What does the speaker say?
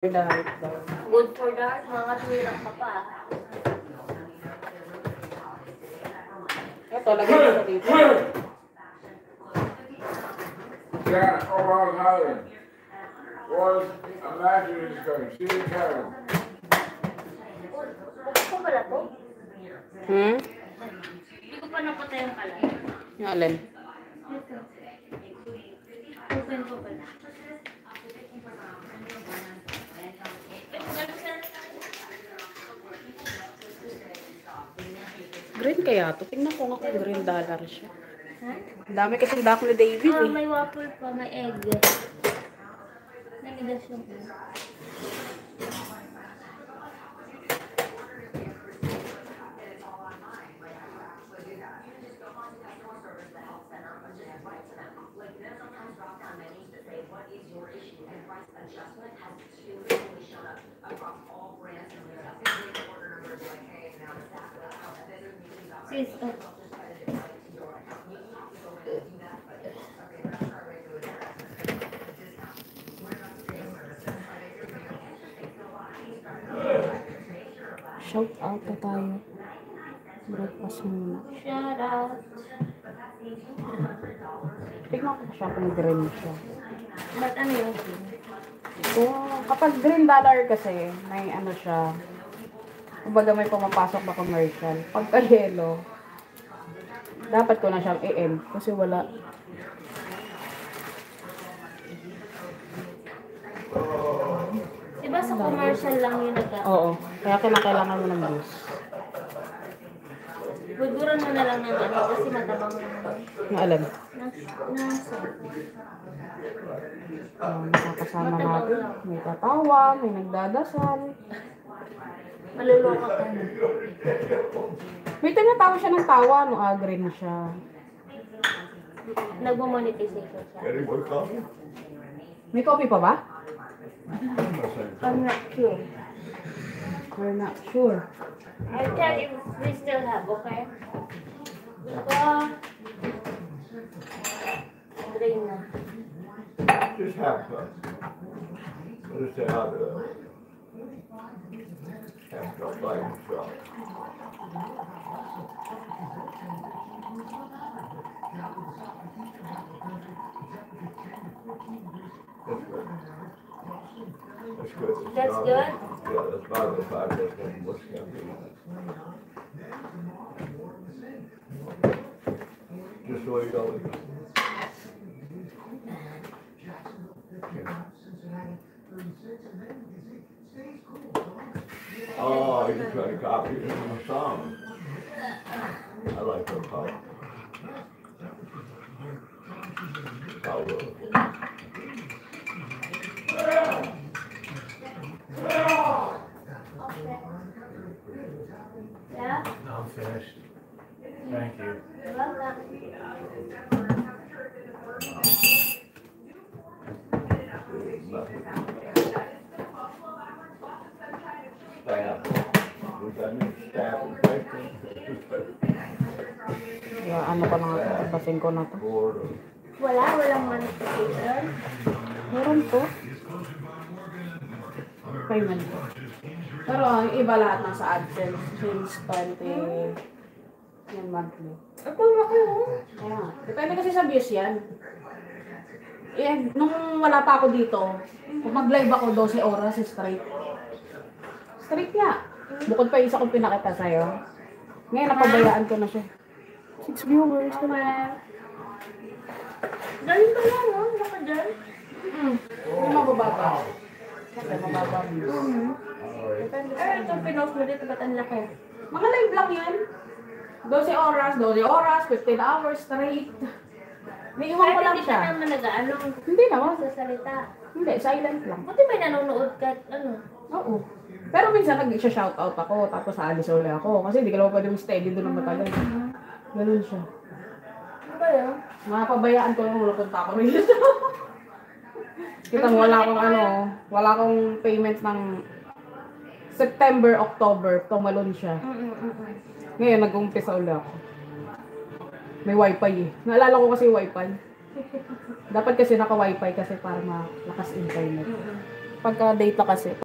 For the heart daw. Good for the heart, mga tuwirang ka pa. Ito, lagay ko sa dito. Yeah, overall Highland. Was imagine it's going. See the cabin. Bukod ko pala to? Hindi ko pa napatay ang kalan. Yung alin? Open ko pala. Green kaya to. Tingnan ko nga kung green dollar siya. Ha? Ang dami kasing dako ni David Ah, eh. may waffle pa, may egg. Nanigas yung egg. Sis, oh. Shout out na tayo. Breakfast muna. Shout out. Tingnan ko siya kung green siya. Ba't ano yun? Kapag green dollar kasi, may ano siya. Kumbaga may pumapasok na commercial. Pagka yellow, dapat ko na siyang i-end kasi wala. Diba sa commercial lang yun Oo. Kaya kailangan mo ng juice. Buduran mo na lang ng ano kasi matabang naman. Yung alam. Ng salt. Nakakasama natin. May tatawa, may nagdadasal. Maluloka ka na. May tinatawa siya ng tawa, no? Green siya. Nagmo-monetization siya. Any more coffee? May coffee pa ba? I'm not sure. We're not sure. I'll tell you if we still have, okay? Ito. Drain na. Just half cup. Just say how to half cup by himself. That's good. That's good? Yeah, that's about the five. That's what's going to be. Just the way you always do. Oh, you're trying to copy it from a song. I like that part. Yeah? I'm finished. Thank you. You're welcome. Staff. We've got new staff in place. Yeah, ano pa lang ito? Basin ko na to. Board of Walang monetization. Meron to. Payment to. Pero ang iba lahat nasa AdSense since 20 yung monthly. Ito na kayo. Kaya, depende kasi sa views yan. Eh, nung wala pa ako dito, kung mag-live ako 12 oras straight. Straight nga. Bukod pa isa kong pinakita sa'yo. Ngayon, napabayaan ko na siya. 6 viewers. Galing ka lang, oh. Baka dyan. Yung mabababa. Kasi mababa views. Depende sa Ay, itong pinost mo dito, ba't ang laki? mga live lang yan. 12 oras, 15 hours straight. May iwan ko lang Hindi siya. ka naman nag-ano. Hindi naman. Sa salita. Hindi, silent lang. Buti may nanonood ka, ano? Oo. Pero minsan nag-shoutout ako, tapos aalis ulit ako. Kasi hindi ka naman pwede steady doon ng matagal. Ganun siya. Ano ba yun? Mapabayaan ko lang wala punta ako rin. Kita mo, wala akong payment ng September, October, tumalon siya. Ngayon, nag-umpisa ulit ako. May wifi eh. Naalala ko kasi wifi. Dapat kasi naka-wifi kasi para malakas internet. pagka data kasi.